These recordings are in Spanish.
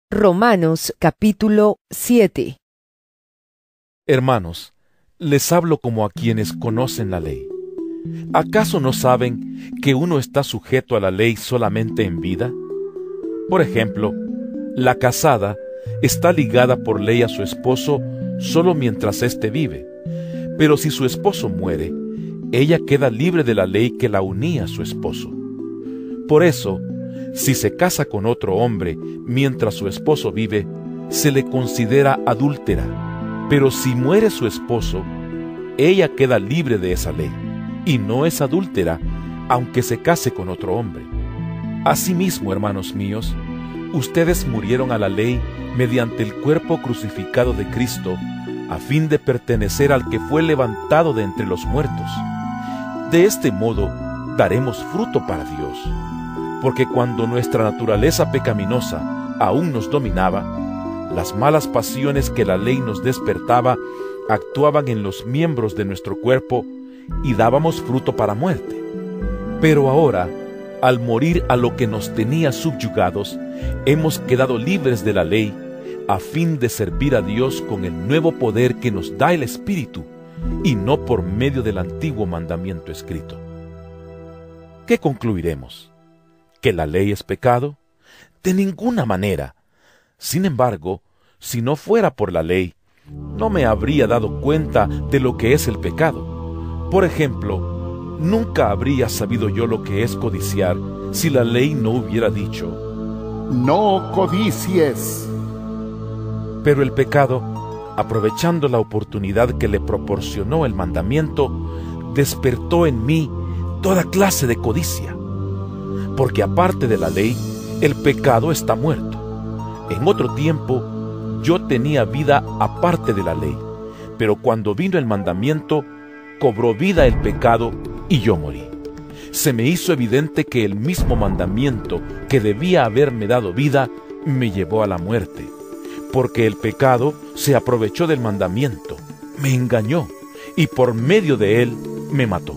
Romanos capítulo 7. Hermanos, les hablo como a quienes conocen la ley. ¿Acaso no saben que uno está sujeto a la ley solamente en vida? Por ejemplo, la casada está ligada por ley a su esposo solo mientras éste vive, pero si su esposo muere, ella queda libre de la ley que la unía a su esposo. Por eso, si se casa con otro hombre mientras su esposo vive, se le considera adúltera. Pero si muere su esposo, ella queda libre de esa ley, y no es adúltera, aunque se case con otro hombre. Asimismo, hermanos míos, ustedes murieron a la ley mediante el cuerpo crucificado de Cristo, a fin de pertenecer al que fue levantado de entre los muertos. De este modo, daremos fruto para Dios. Porque cuando nuestra naturaleza pecaminosa aún nos dominaba, las malas pasiones que la ley nos despertaba actuaban en los miembros de nuestro cuerpo y dábamos fruto para muerte. Pero ahora, al morir a lo que nos tenía subyugados, hemos quedado libres de la ley, a fin de servir a Dios con el nuevo poder que nos da el Espíritu, y no por medio del antiguo mandamiento escrito. ¿Qué concluiremos? ¿Que la ley es pecado? De ninguna manera. Sin embargo, si no fuera por la ley, no me habría dado cuenta de lo que es el pecado. Por ejemplo, nunca habría sabido yo lo que es codiciar si la ley no hubiera dicho: no codicies. Pero el pecado, aprovechando la oportunidad que le proporcionó el mandamiento, despertó en mí toda clase de codicia. Porque aparte de la ley, el pecado está muerto. En otro tiempo, yo tenía vida aparte de la ley, pero cuando vino el mandamiento, cobró vida el pecado y yo morí. Se me hizo evidente que el mismo mandamiento que debía haberme dado vida, me llevó a la muerte, porque el pecado se aprovechó del mandamiento, me engañó, y por medio de él me mató.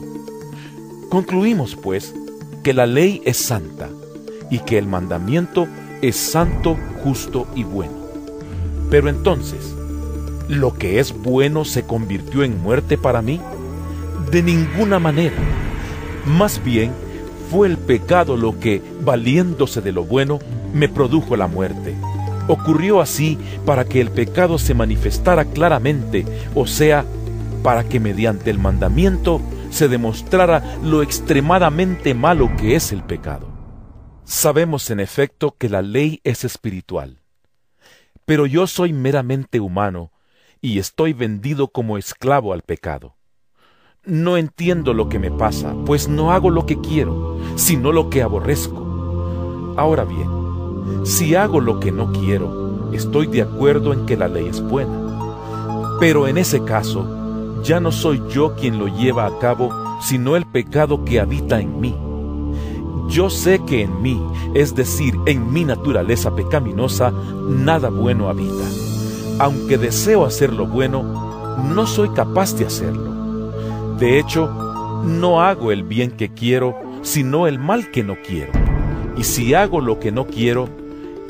Concluimos, pues, que la ley es santa, y que el mandamiento es santo, justo y bueno. Pero entonces, ¿lo que es bueno se convirtió en muerte para mí? De ninguna manera. Más bien, fue el pecado lo que, valiéndose de lo bueno, me produjo la muerte. Ocurrió así para que el pecado se manifestara claramente, o sea, para que mediante el mandamiento se demostrara lo extremadamente malo que es el pecado. Sabemos en efecto que la ley es espiritual, pero yo soy meramente humano y estoy vendido como esclavo al pecado. No entiendo lo que me pasa, pues no hago lo que quiero, sino lo que aborrezco. Ahora bien, si hago lo que no quiero, estoy de acuerdo en que la ley es buena. Pero en ese caso, ya no soy yo quien lo lleva a cabo, sino el pecado que habita en mí. Yo sé que en mí, es decir, en mi naturaleza pecaminosa, nada bueno habita. Aunque deseo hacer lo bueno, no soy capaz de hacerlo. De hecho, no hago el bien que quiero, sino el mal que no quiero. Y si hago lo que no quiero,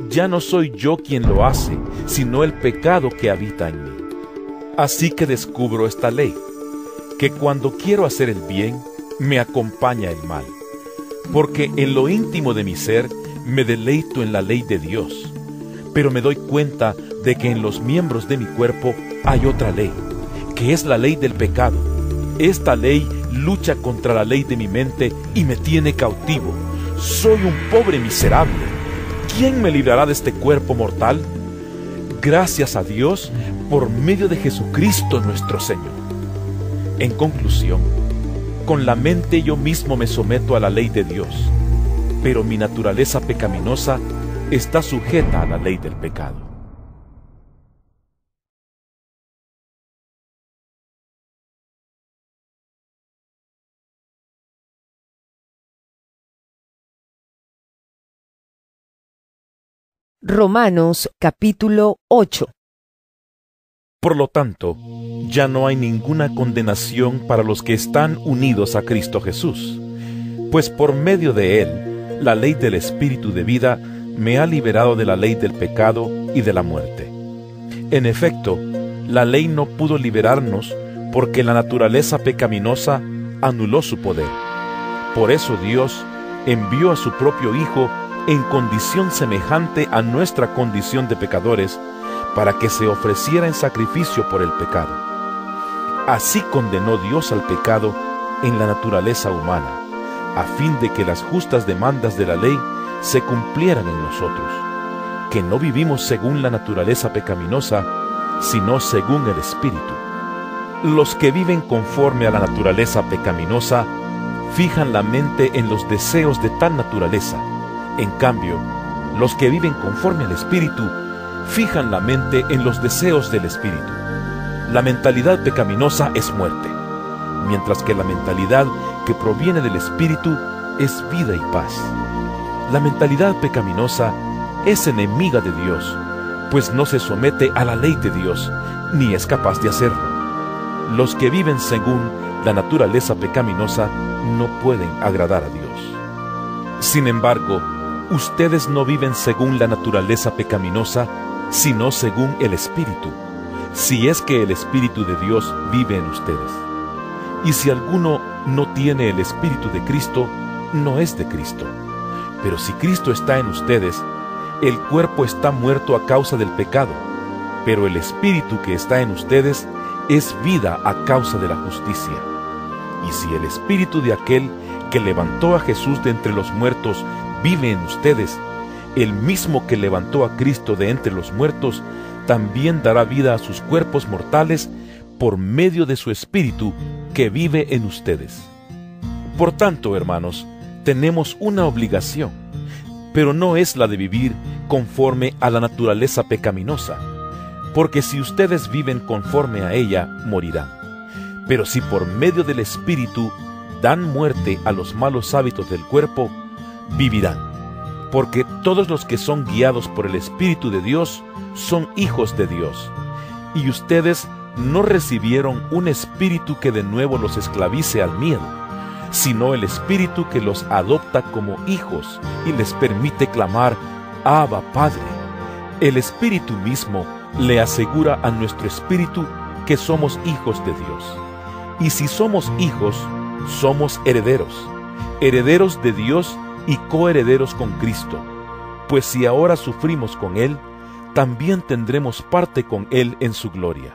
ya no soy yo quien lo hace, sino el pecado que habita en mí. Así que descubro esta ley, que cuando quiero hacer el bien, me acompaña el mal. Porque en lo íntimo de mi ser, me deleito en la ley de Dios. Pero me doy cuenta de que en los miembros de mi cuerpo hay otra ley, que es la ley del pecado. Esta ley lucha contra la ley de mi mente y me tiene cautivo. Soy un pobre miserable. ¿Quién me librará de este cuerpo mortal? Gracias a Dios por medio de Jesucristo nuestro Señor. En conclusión, con la mente yo mismo me someto a la ley de Dios, pero mi naturaleza pecaminosa está sujeta a la ley del pecado. Romanos capítulo 8. Por lo tanto, ya no hay ninguna condenación para los que están unidos a Cristo Jesús, pues por medio de Él, la ley del Espíritu de vida me ha liberado de la ley del pecado y de la muerte. En efecto, la ley no pudo liberarnos porque la naturaleza pecaminosa anuló su poder. Por eso Dios envió a su propio Hijo en condición semejante a nuestra condición de pecadores, para que se ofreciera en sacrificio por el pecado. Así condenó Dios al pecado en la naturaleza humana, a fin de que las justas demandas de la ley se cumplieran en nosotros, que no vivimos según la naturaleza pecaminosa, sino según el Espíritu. Los que viven conforme a la naturaleza pecaminosa fijan la mente en los deseos de tal naturaleza. En cambio, los que viven conforme al Espíritu fijan la mente en los deseos del Espíritu. La mentalidad pecaminosa es muerte, mientras que la mentalidad que proviene del Espíritu es vida y paz. La mentalidad pecaminosa es enemiga de Dios, pues no se somete a la ley de Dios, ni es capaz de hacerlo. Los que viven según la naturaleza pecaminosa no pueden agradar a Dios. Sin embargo, ustedes no viven según la naturaleza pecaminosa, sino según el Espíritu, si es que el Espíritu de Dios vive en ustedes. Y si alguno no tiene el Espíritu de Cristo, no es de Cristo. Pero si Cristo está en ustedes, el cuerpo está muerto a causa del pecado, pero el Espíritu que está en ustedes es vida a causa de la justicia. Y si el Espíritu de aquel que levantó a Jesús de entre los muertos vive en ustedes, el mismo que levantó a Cristo de entre los muertos también dará vida a sus cuerpos mortales por medio de su Espíritu que vive en ustedes. Por tanto, hermanos, tenemos una obligación, pero no es la de vivir conforme a la naturaleza pecaminosa, porque si ustedes viven conforme a ella, morirán. Pero si por medio del Espíritu dan muerte a los malos hábitos del cuerpo, vivirán. Porque todos los que son guiados por el Espíritu de Dios son hijos de Dios. Y ustedes no recibieron un espíritu que de nuevo los esclavice al miedo, sino el Espíritu que los adopta como hijos y les permite clamar, Abba, Padre. El Espíritu mismo le asegura a nuestro espíritu que somos hijos de Dios. Y si somos hijos, somos herederos, herederos de Dios y coherederos con Cristo, pues si ahora sufrimos con Él, también tendremos parte con Él en su gloria.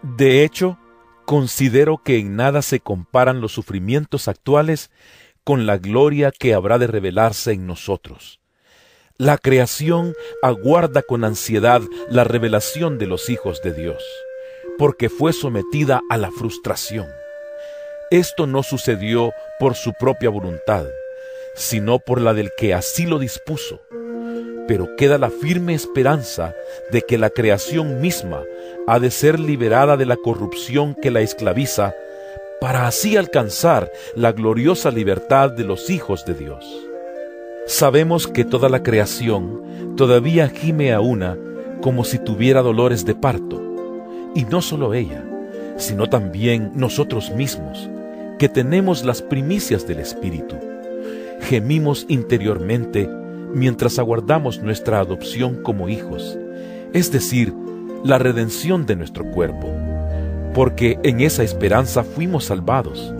De hecho, considero que en nada se comparan los sufrimientos actuales con la gloria que habrá de revelarse en nosotros. La creación aguarda con ansiedad la revelación de los hijos de Dios, porque fue sometida a la frustración. Esto no sucedió por su propia voluntad, sino por la del que así lo dispuso. Pero queda la firme esperanza de que la creación misma ha de ser liberada de la corrupción que la esclaviza, para así alcanzar la gloriosa libertad de los hijos de Dios. Sabemos que toda la creación todavía gime a una como si tuviera dolores de parto, y no solo ella, sino también nosotros mismos, que tenemos las primicias del Espíritu. Gemimos interiormente mientras aguardamos nuestra adopción como hijos, es decir, la redención de nuestro cuerpo, porque en esa esperanza fuimos salvados.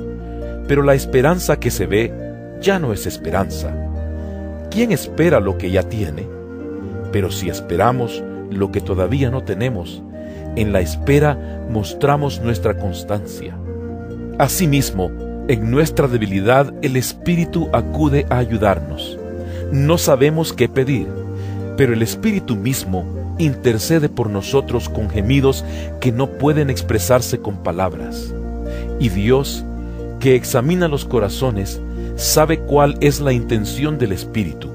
Pero la esperanza que se ve ya no es esperanza. ¿Quién espera lo que ya tiene? Pero si esperamos lo que todavía no tenemos, en la espera mostramos nuestra constancia. Asimismo, en nuestra debilidad el Espíritu acude a ayudarnos. No sabemos qué pedir, pero el Espíritu mismo intercede por nosotros con gemidos que no pueden expresarse con palabras. Y Dios, que examina los corazones, sabe cuál es la intención del Espíritu,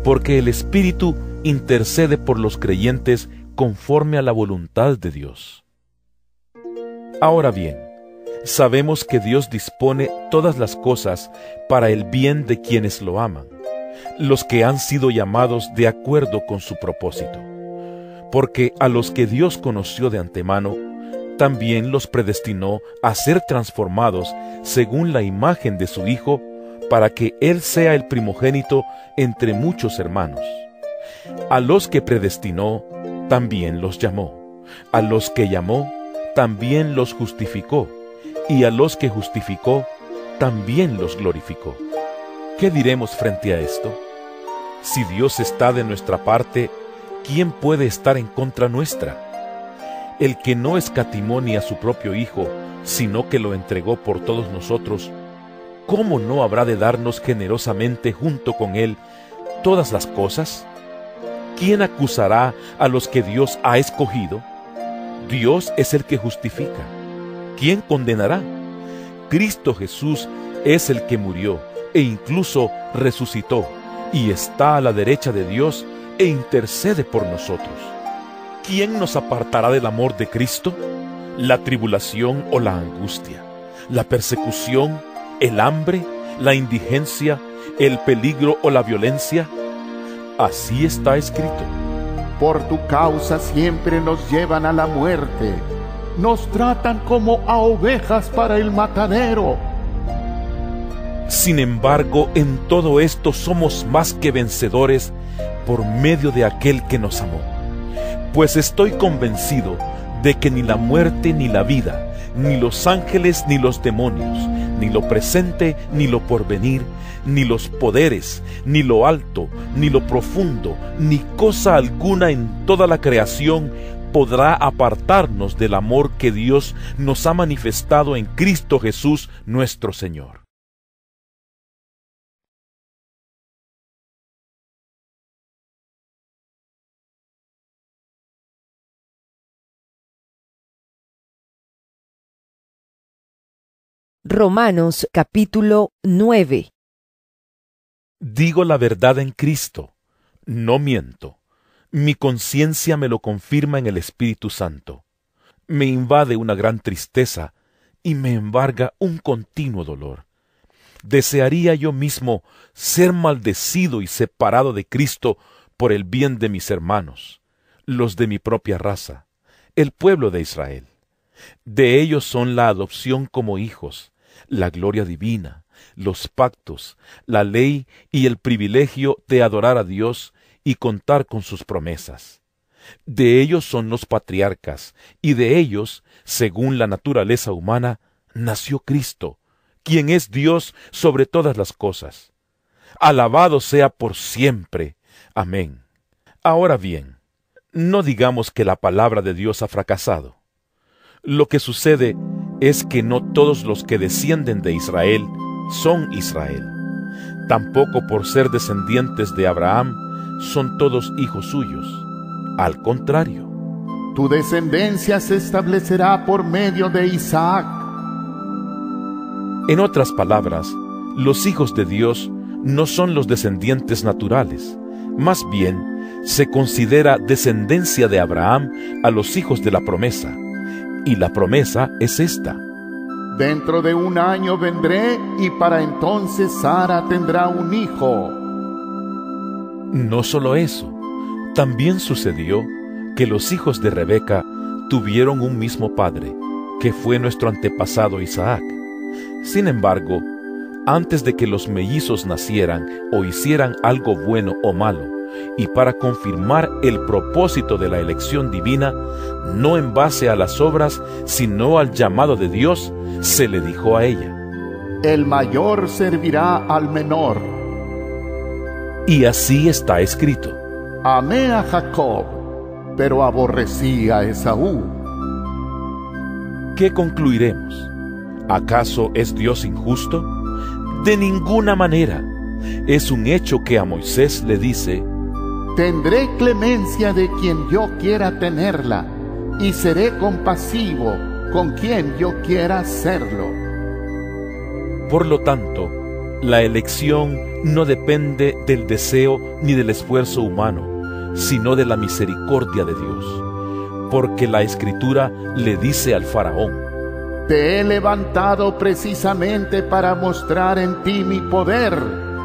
porque el Espíritu intercede por los creyentes conforme a la voluntad de Dios. Ahora bien, sabemos que Dios dispone todas las cosas para el bien de quienes lo aman, los que han sido llamados de acuerdo con su propósito. Porque a los que Dios conoció de antemano, también los predestinó a ser transformados según la imagen de su Hijo, para que Él sea el primogénito entre muchos hermanos. A los que predestinó, también los llamó. A los que llamó, también los justificó. Y a los que justificó, también los glorificó. ¿Qué diremos frente a esto? Si Dios está de nuestra parte, ¿quién puede estar en contra nuestra? El que no escatimó ni a su propio Hijo, sino que lo entregó por todos nosotros, ¿cómo no habrá de darnos generosamente junto con Él todas las cosas? ¿Quién acusará a los que Dios ha escogido? Dios es el que justifica. ¿Quién condenará? Cristo Jesús es el que murió e incluso resucitó y está a la derecha de Dios e intercede por nosotros. ¿Quién nos apartará del amor de Cristo? ¿La tribulación o la angustia? ¿La persecución? ¿El hambre? ¿La indigencia? ¿El peligro o la violencia? Así está escrito. Por tu causa siempre nos llevan a la muerte. Nos tratan como a ovejas para el matadero. Sin embargo, en todo esto somos más que vencedores por medio de aquel que nos amó. Pues estoy convencido de que ni la muerte ni la vida, ni los ángeles ni los demonios, ni lo presente ni lo porvenir, ni los poderes, ni lo alto, ni lo profundo, ni cosa alguna en toda la creación podrá apartarnos del amor que Dios nos ha manifestado en Cristo Jesús nuestro Señor. Romanos capítulo 9. Digo la verdad en Cristo, no miento. Mi conciencia me lo confirma en el Espíritu Santo. Me invade una gran tristeza y me embarga un continuo dolor. Desearía yo mismo ser maldecido y separado de Cristo por el bien de mis hermanos, los de mi propia raza, el pueblo de Israel. De ellos son la adopción como hijos, la gloria divina, los pactos, la ley y el privilegio de adorar a Dios y contar con sus promesas. De ellos son los patriarcas, y de ellos, según la naturaleza humana, nació Cristo, quien es Dios sobre todas las cosas. Alabado sea por siempre. Amén. Ahora bien, no digamos que la palabra de Dios ha fracasado. Lo que sucede es que no todos los que descienden de Israel son Israel. Tampoco por ser descendientes de Abraham son todos hijos suyos. Al contrario. Tu descendencia se establecerá por medio de Isaac. En otras palabras, los hijos de Dios no son los descendientes naturales. Más bien, se considera descendencia de Abraham a los hijos de la promesa. Y la promesa es esta: Dentro de 1 año vendré y para entonces Sara tendrá un hijo. No solo eso, también sucedió que los hijos de Rebeca tuvieron un mismo padre, que fue nuestro antepasado Isaac. Sin embargo, antes de que los mellizos nacieran o hicieran algo bueno o malo, y para confirmar el propósito de la elección divina, no en base a las obras, sino al llamado de Dios, se le dijo a ella: El mayor servirá al menor. Y así está escrito: Amé a Jacob, pero aborrecí a Esaú. ¿Qué concluiremos? ¿Acaso es Dios injusto? De ninguna manera. Es un hecho que a Moisés le dice: Tendré clemencia de quien yo quiera tenerla, y seré compasivo con quien yo quiera serlo. Por lo tanto, la elección no depende del deseo ni del esfuerzo humano, sino de la misericordia de Dios. Porque la Escritura le dice al faraón: Te he levantado precisamente para mostrar en ti mi poder,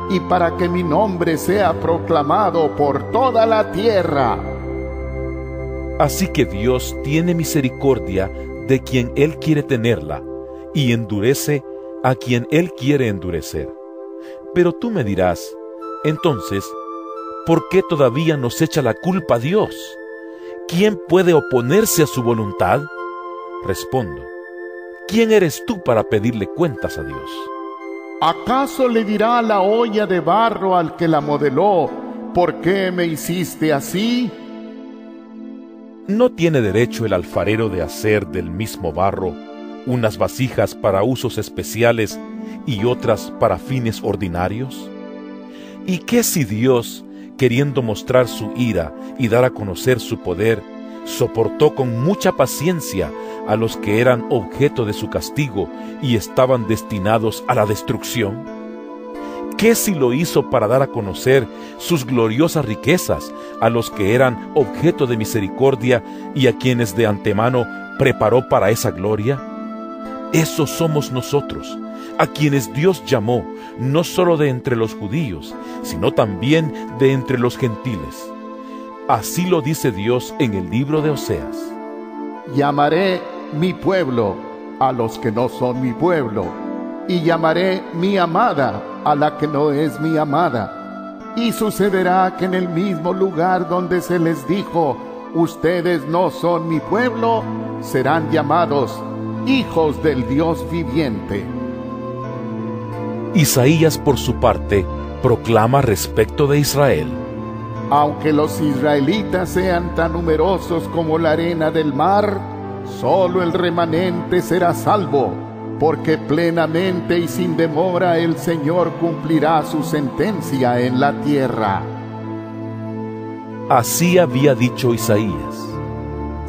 y para que mi nombre sea proclamado por toda la tierra. Así que Dios tiene misericordia de quien Él quiere tenerla, y endurece a quien Él quiere endurecer. Pero tú me dirás, entonces, ¿por qué todavía nos echa la culpa a Dios? ¿Quién puede oponerse a su voluntad? Respondo, ¿quién eres tú para pedirle cuentas a Dios? ¿Acaso le dirá la olla de barro al que la modeló, ¿por qué me hiciste así? ¿No tiene derecho el alfarero de hacer del mismo barro unas vasijas para usos especiales y otras para fines ordinarios? ¿Y qué si Dios, queriendo mostrar su ira y dar a conocer su poder, soportó con mucha paciencia a los que eran objeto de su castigo y estaban destinados a la destrucción? ¿Qué si lo hizo para dar a conocer sus gloriosas riquezas a los que eran objeto de misericordia y a quienes de antemano preparó para esa gloria? Esos somos nosotros, a quienes Dios llamó, no solo de entre los judíos, sino también de entre los gentiles. Así lo dice Dios en el libro de Oseas. Llamaré mi pueblo a los que no son mi pueblo, y llamaré mi amada a la que no es mi amada. Y sucederá que en el mismo lugar donde se les dijo, ustedes no son mi pueblo, serán llamados hijos del Dios viviente. Isaías, por su parte, proclama respecto de Israel. Aunque los israelitas sean tan numerosos como la arena del mar, solo el remanente será salvo, porque plenamente y sin demora el Señor cumplirá su sentencia en la tierra. Así había dicho Isaías.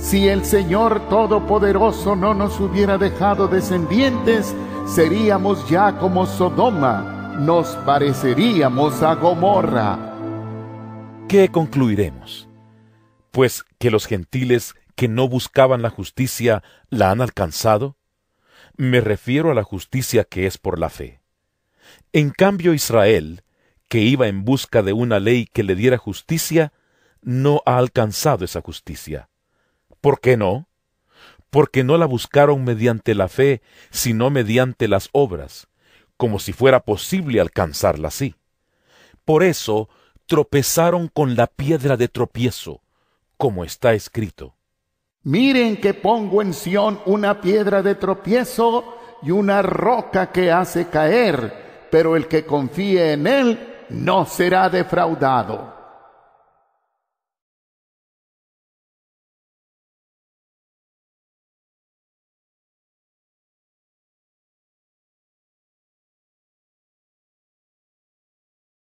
Si el Señor Todopoderoso no nos hubiera dejado descendientes, seríamos ya como Sodoma, nos pareceríamos a Gomorra. ¿Qué concluiremos? Pues que los gentiles que no buscaban la justicia la han alcanzado. Me refiero a la justicia que es por la fe. En cambio, Israel, que iba en busca de una ley que le diera justicia, no ha alcanzado esa justicia. ¿Por qué no? Porque no la buscaron mediante la fe, sino mediante las obras, como si fuera posible alcanzarla así. Por eso tropezaron con la piedra de tropiezo, como está escrito. Miren que pongo en Sión una piedra de tropiezo y una roca que hace caer, pero el que confíe en él no será defraudado.